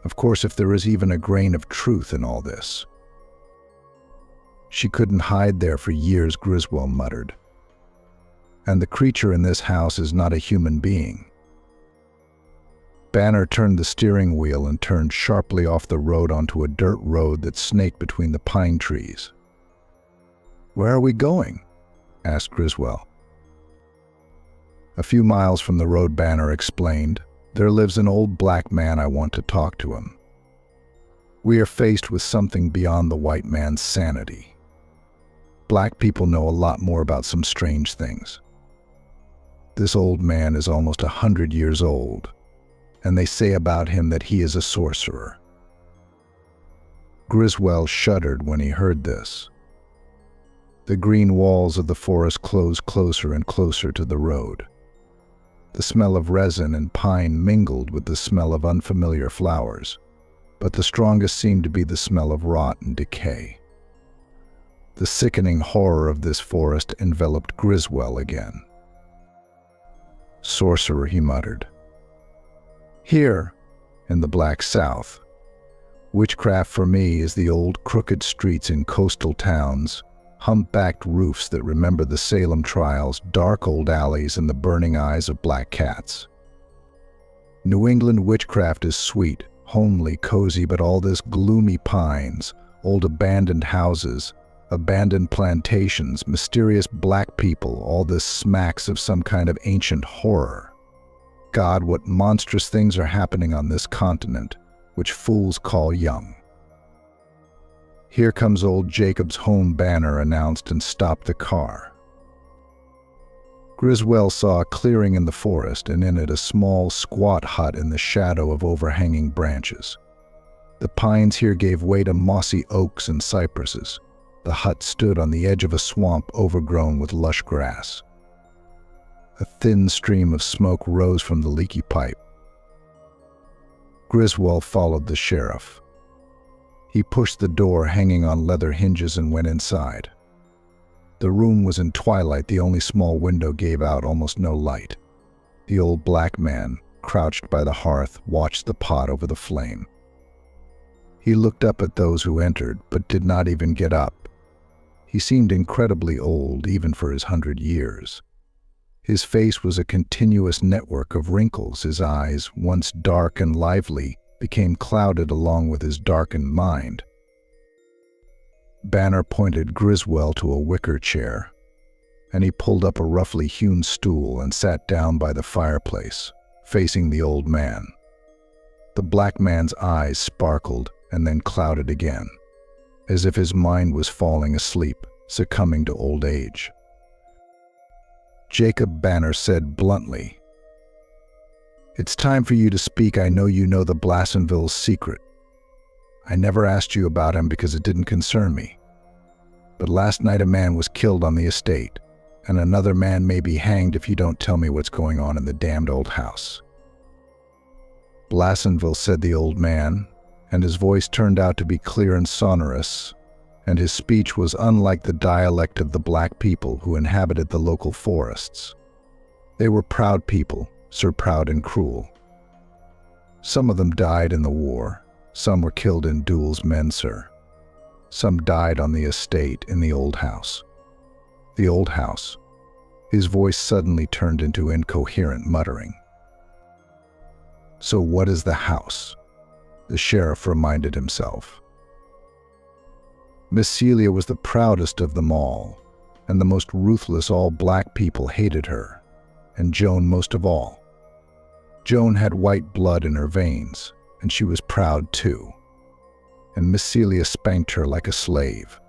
Of course, if there is even a grain of truth in all this. She couldn't hide there for years, Griswold muttered. And the creature in this house is not a human being. Banner turned the steering wheel and turned sharply off the road onto a dirt road that snaked between the pine trees. "Where are we going?" asked Griswold. "A few miles from the road," Banner explained. "There lives an old black man. I want to talk to him. We are faced with something beyond the white man's sanity. Black people know a lot more about some strange things. This old man is almost 100 years old, and they say about him that he is a sorcerer." Griswold shuddered when he heard this. The green walls of the forest closed closer and closer to the road. The smell of resin and pine mingled with the smell of unfamiliar flowers, but the strongest seemed to be the smell of rot and decay. The sickening horror of this forest enveloped Griswold again. "Sorcerer," he muttered. "Here, in the Black South, witchcraft for me is the old crooked streets in coastal towns, humpbacked roofs that remember the Salem trials, dark old alleys, and the burning eyes of black cats. New England witchcraft is sweet, homely, cozy, but all this gloomy pines, old abandoned houses, abandoned plantations, mysterious black people, all this smacks of some kind of ancient horror. God, what monstrous things are happening on this continent, which fools call young." "Here comes old Jacob's home," Banner announced, and stopped the car. Griswold saw a clearing in the forest, and in it a small, squat hut in the shadow of overhanging branches. The pines here gave way to mossy oaks and cypresses. The hut stood on the edge of a swamp overgrown with lush grass. A thin stream of smoke rose from the leaky pipe. Griswold followed the sheriff. He pushed the door hanging on leather hinges and went inside. The room was in twilight. The only small window gave out almost no light. The old black man, crouched by the hearth, watched the pot over the flame. He looked up at those who entered, but did not even get up. He seemed incredibly old, even for his 100 years. His face was a continuous network of wrinkles. His eyes, once dark and lively, became clouded along with his darkened mind. Banner pointed Griswold to a wicker chair, and he pulled up a roughly hewn stool and sat down by the fireplace, facing the old man. The black man's eyes sparkled and then clouded again, as if his mind was falling asleep, succumbing to old age. "Jacob," Banner said bluntly, "it's time for you to speak. I know you know the Blassonville's secret. I never asked you about him because it didn't concern me. But last night a man was killed on the estate, and another man may be hanged if you don't tell me what's going on in the damned old house." "Blassonville," said the old man, and his voice turned out to be clear and sonorous, and his speech was unlike the dialect of the black people who inhabited the local forests. They were proud people, Sir Proud and Cruel. Some of them died in the war, some were killed in duels, men, sir. Some died on the estate in the old house. The old house. His voice suddenly turned into incoherent muttering. So what is the house? The sheriff reminded himself. Miss Celia was the proudest of them all, and the most ruthless. All black people hated her, and Joan most of all. Joan had white blood in her veins, and she was proud too, and Miss Celia spanked her like a slave.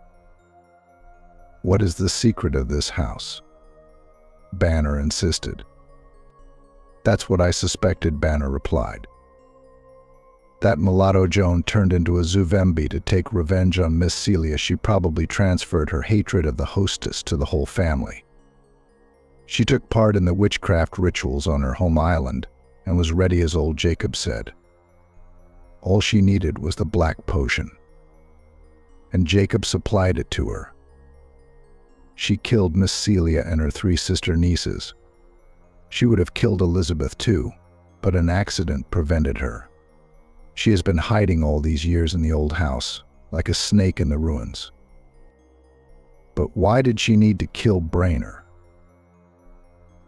What is the secret of this house? Banner insisted. That's what I suspected, Banner replied. That mulatto Joan turned into a Zuvembi to take revenge on Miss Celia. She probably transferred her hatred of the hostess to the whole family. She took part in the witchcraft rituals on her home island and was ready, as old Jacob said. All she needed was the black potion, and Jacob supplied it to her. She killed Miss Celia and her 3 sister nieces. She would have killed Elizabeth too, but an accident prevented her. She has been hiding all these years in the old house, like a snake in the ruins. But why did she need to kill Brainer?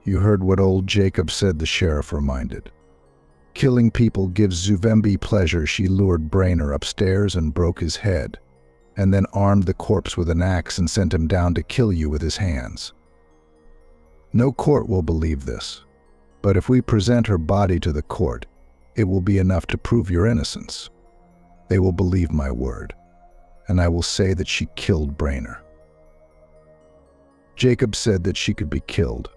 You heard what old Jacob said, the sheriff reminded. Killing people gives Zuvembi pleasure. She lured Brainer upstairs and broke his head, and then armed the corpse with an axe and sent him down to kill you with his hands. No court will believe this, but if we present her body to the court, it will be enough to prove your innocence. They will believe my word, and I will say that she killed Brainer. Jacob said that she could be killed.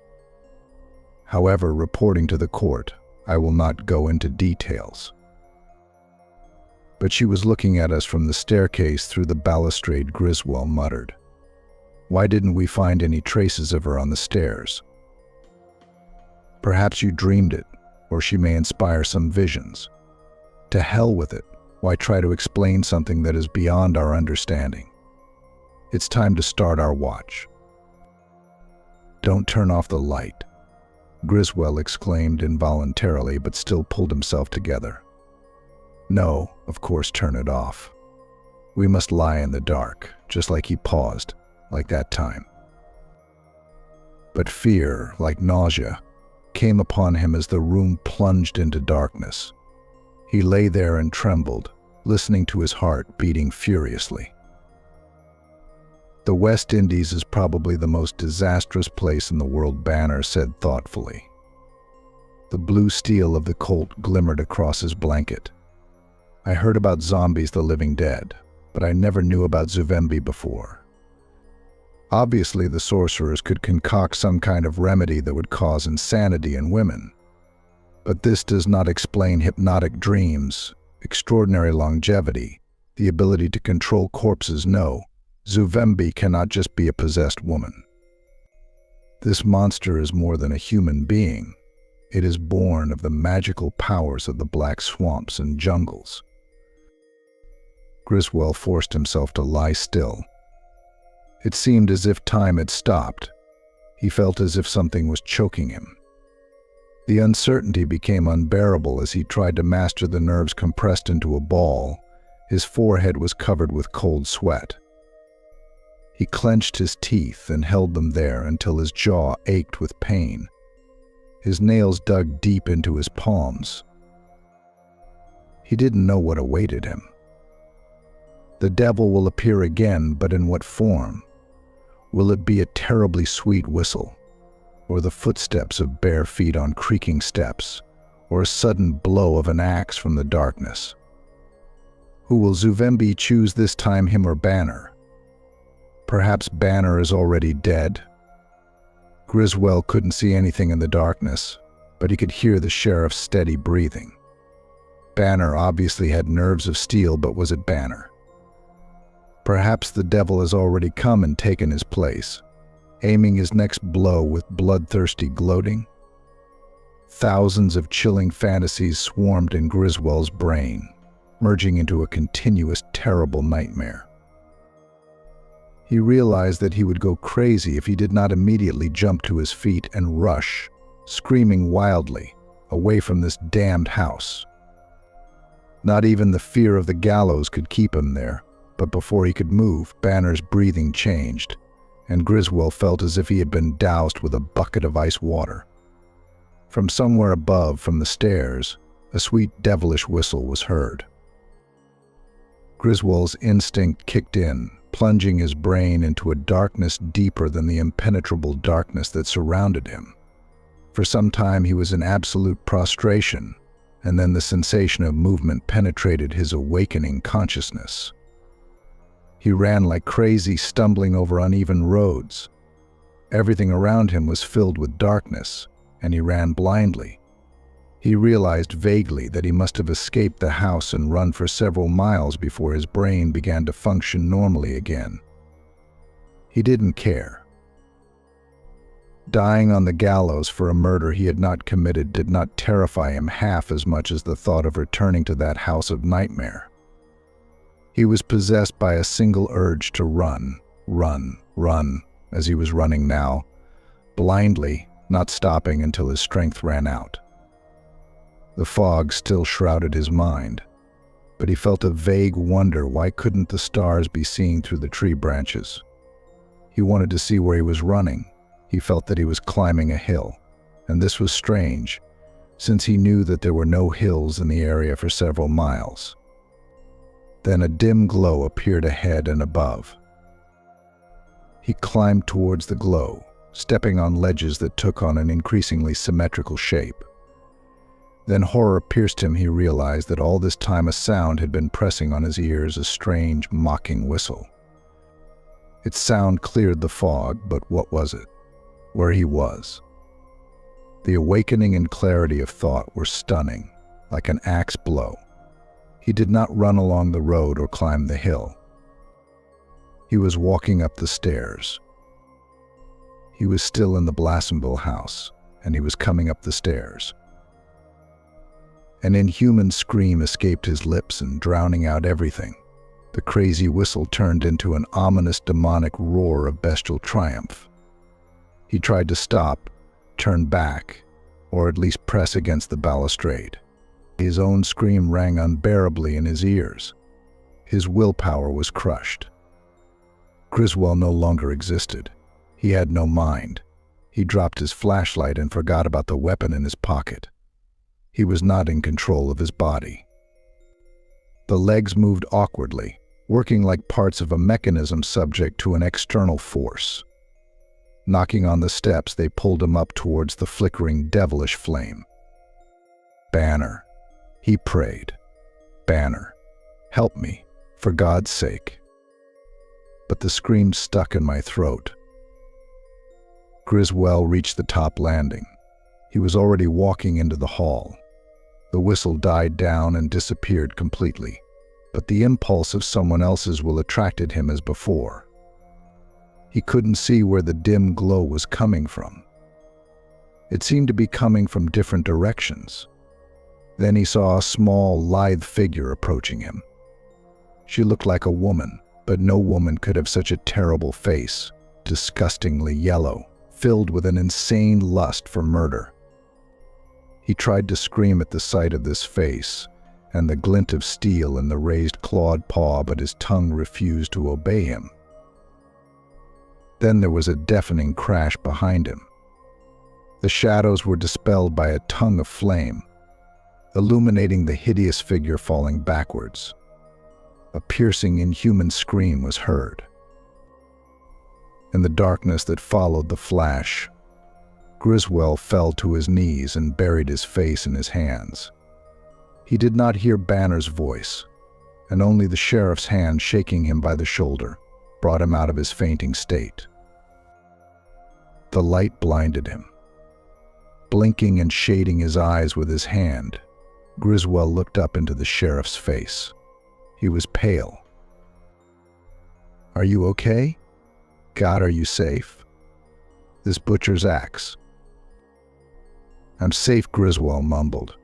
However, reporting to the court, I will not go into details. But she was looking at us from the staircase through the balustrade, Griswold muttered. Why didn't we find any traces of her on the stairs? Perhaps you dreamed it, or she may inspire some visions. To hell with it. Why try to explain something that is beyond our understanding? It's time to start our watch. Don't turn off the light, Griswold exclaimed involuntarily, but still pulled himself together. No, of course, turn it off. We must lie in the dark, just like he paused, like that time. But fear, like nausea, came upon him as the room plunged into darkness. He lay there and trembled, listening to his heart beating furiously. The West Indies is probably the most disastrous place in the world, Banner said thoughtfully. The blue steel of the Colt glimmered across his blanket. I heard about zombies, the living dead, but I never knew about Zuvembi before. Obviously, the sorcerers could concoct some kind of remedy that would cause insanity in women. But this does not explain hypnotic dreams, extraordinary longevity, the ability to control corpses. No, Zuvembi cannot just be a possessed woman. This monster is more than a human being. It is born of the magical powers of the black swamps and jungles. Griswold forced himself to lie still. It seemed as if time had stopped. He felt as if something was choking him. The uncertainty became unbearable as he tried to master the nerves compressed into a ball. His forehead was covered with cold sweat. He clenched his teeth and held them there until his jaw ached with pain. His nails dug deep into his palms. He didn't know what awaited him. The devil will appear again, but in what form? Will it be a terribly sweet whistle, or the footsteps of bare feet on creaking steps, or a sudden blow of an axe from the darkness? Who will Zuvembi choose this time, him or Banner? Perhaps Banner is already dead. Griswold couldn't see anything in the darkness, but he could hear the sheriff's steady breathing. Banner obviously had nerves of steel, but was it Banner? Perhaps the devil has already come and taken his place, aiming his next blow with bloodthirsty gloating. Thousands of chilling fantasies swarmed in Griswold's brain, merging into a continuous, terrible nightmare. He realized that he would go crazy if he did not immediately jump to his feet and rush, screaming wildly, away from this damned house. Not even the fear of the gallows could keep him there, but before he could move, Banner's breathing changed, and Griswold felt as if he had been doused with a bucket of ice water. From somewhere above, from the stairs, a sweet devilish whistle was heard. Griswold's instinct kicked in, plunging his brain into a darkness deeper than the impenetrable darkness that surrounded him. For some time he was in absolute prostration, and then the sensation of movement penetrated his awakening consciousness. He ran like crazy, stumbling over uneven roads. Everything around him was filled with darkness, and he ran blindly. He realized vaguely that he must have escaped the house and run for several miles before his brain began to function normally again. He didn't care. Dying on the gallows for a murder he had not committed did not terrify him half as much as the thought of returning to that house of nightmare. He was possessed by a single urge to run, as he was running now, blindly, not stopping until his strength ran out. The fog still shrouded his mind, but he felt a vague wonder why couldn't the stars be seen through the tree branches. He wanted to see where he was running. He felt that he was climbing a hill, and this was strange, since he knew that there were no hills in the area for several miles. Then a dim glow appeared ahead and above. He climbed towards the glow, stepping on ledges that took on an increasingly symmetrical shape. Then horror pierced him. He realized that all this time a sound had been pressing on his ears, a strange, mocking whistle. Its sound cleared the fog, but what was it? Where he was? The awakening and clarity of thought were stunning, like an axe blow. He did not run along the road or climb the hill. He was walking up the stairs. He was still in the Blassenville house, and he was coming up the stairs. An inhuman scream escaped his lips and drowning out everything. The crazy whistle turned into an ominous demonic roar of bestial triumph. He tried to stop, turn back, or at least press against the balustrade. His own scream rang unbearably in his ears. His willpower was crushed. Griswold no longer existed. He had no mind. He dropped his flashlight and forgot about the weapon in his pocket. He was not in control of his body. The legs moved awkwardly, working like parts of a mechanism subject to an external force. Knocking on the steps, they pulled him up towards the flickering, devilish flame. Banner, he prayed. Banner, help me, for God's sake. But the scream stuck in my throat. Griswold reached the top landing. He was already walking into the hall. The whistle died down and disappeared completely, but the impulse of someone else's will attracted him as before. He couldn't see where the dim glow was coming from. It seemed to be coming from different directions. Then he saw a small, lithe figure approaching him. She looked like a woman, but no woman could have such a terrible face, disgustingly yellow, filled with an insane lust for murder. He tried to scream at the sight of this face and the glint of steel in the raised clawed paw, but his tongue refused to obey him. Then there was a deafening crash behind him. The shadows were dispelled by a tongue of flame, illuminating the hideous figure falling backwards. A piercing, inhuman scream was heard. In the darkness that followed the flash, Griswold fell to his knees and buried his face in his hands. He did not hear Banner's voice, and only the sheriff's hand shaking him by the shoulder brought him out of his fainting state. The light blinded him. Blinking and shading his eyes with his hand, Griswold looked up into the sheriff's face. He was pale. "Are you okay? God, are you safe? This butcher's axe." "I'm safe," Griswold mumbled.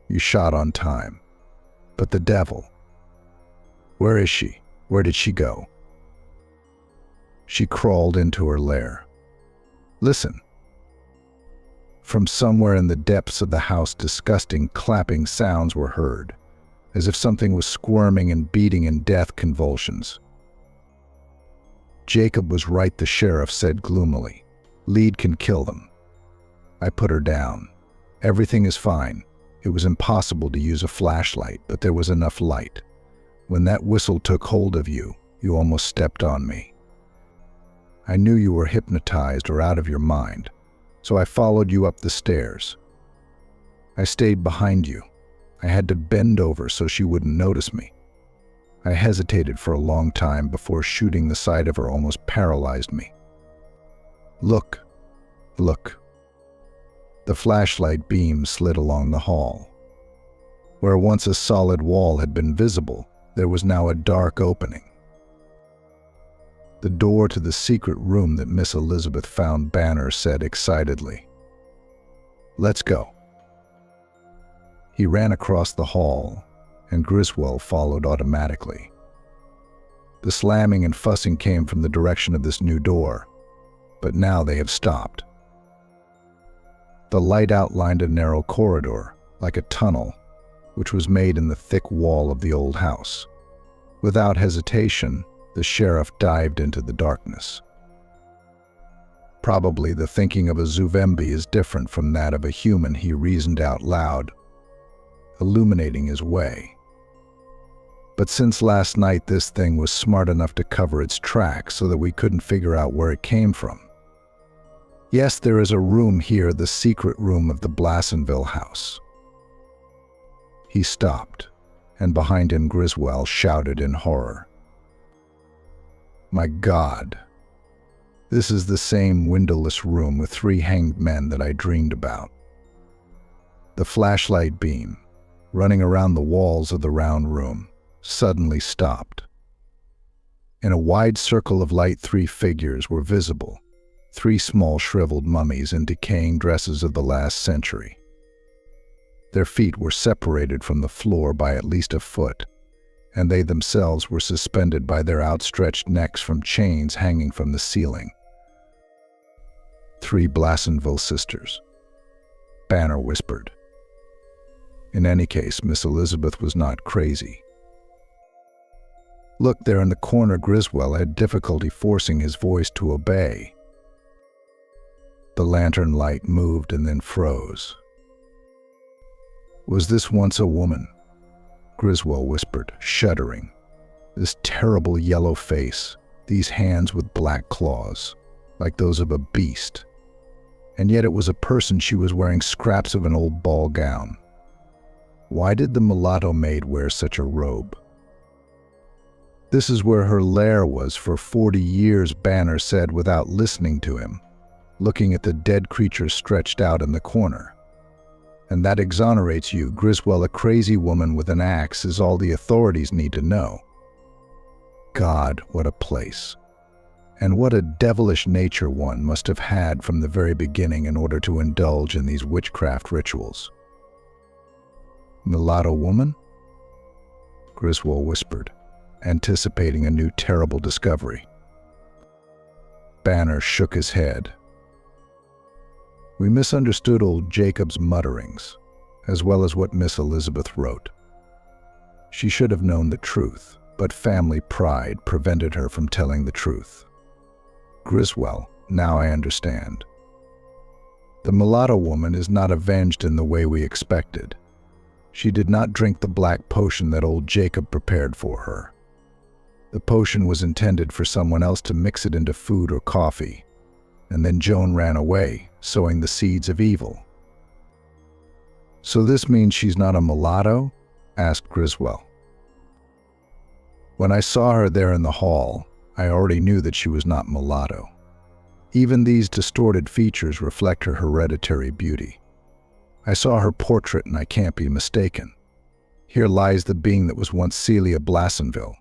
"You shot on time. But the devil. Where is she? Where did she go?" "She crawled into her lair. Listen." From somewhere in the depths of the house, disgusting clapping sounds were heard, as if something was squirming and beating in death convulsions. "Jacob was right," the sheriff said gloomily. "Lead can kill them." I put her down. "Everything is fine. It was impossible to use a flashlight, but there was enough light. When that whistle took hold of you, you almost stepped on me. I knew you were hypnotized or out of your mind, so I followed you up the stairs. I stayed behind you. I had to bend over so she wouldn't notice me. I hesitated for a long time before shooting. The sight of her almost paralyzed me. Look, look." The flashlight beam slid along the hall. Where once a solid wall had been visible, there was now a dark opening. "The door to the secret room that Miss Elizabeth found," Banner said excitedly. "Let's go." He ran across the hall, and Griswold followed automatically. The slamming and fussing came from the direction of this new door, but now they have stopped. The light outlined a narrow corridor, like a tunnel, which was made in the thick wall of the old house. Without hesitation, the sheriff dived into the darkness. "Probably the thinking of a Zuvembi is different from that of a human," he reasoned out loud, illuminating his way. "But since last night, this thing was smart enough to cover its tracks so that we couldn't figure out where it came from. Yes, there is a room here, the secret room of the Blassonville house." He stopped, and behind him Griswold shouted in horror. "My God! This is the same windowless room with 3 hanged men that I dreamed about." The flashlight beam, running around the walls of the round room, suddenly stopped. In a wide circle of light, 3 figures were visible, 3 small shriveled mummies in decaying dresses of the last century. Their feet were separated from the floor by at least a foot, and they themselves were suspended by their outstretched necks from chains hanging from the ceiling. 3 Blassonville sisters, Banner whispered. In any case, Miss Elizabeth was not crazy. "Look there in the corner." Griswold had difficulty forcing his voice to obey. The lantern light moved and then froze. "Was this once a woman?" Griswold whispered, shuddering. "This terrible yellow face, these hands with black claws, like those of a beast. And yet it was a person. She was wearing scraps of an old ball gown. Why did the mulatto maid wear such a robe?" "This is where her lair was for 40 years, Banner said without listening to him, looking at the dead creature stretched out in the corner. "And that exonerates you, Griswold. A crazy woman with an axe is all the authorities need to know." God, what a place. And what a devilish nature one must have had from the very beginning in order to indulge in these witchcraft rituals. "Mulatto woman?" Griswold whispered, anticipating a new terrible discovery. Banner shook his head. "We misunderstood old Jacob's mutterings, as well as what Miss Elizabeth wrote. She should have known the truth, but family pride prevented her from telling the truth. Griswold, now I understand. The mulatto woman is not avenged in the way we expected. She did not drink the black potion that old Jacob prepared for her. The potion was intended for someone else to mix it into food or coffee, and then Joan ran away, sowing the seeds of evil." "So this means she's not a mulatto?" asked Griswold. "When I saw her there in the hall, I already knew that she was not mulatto. Even these distorted features reflect her hereditary beauty. I saw her portrait and I can't be mistaken. Here lies the being that was once Celia Blassonville,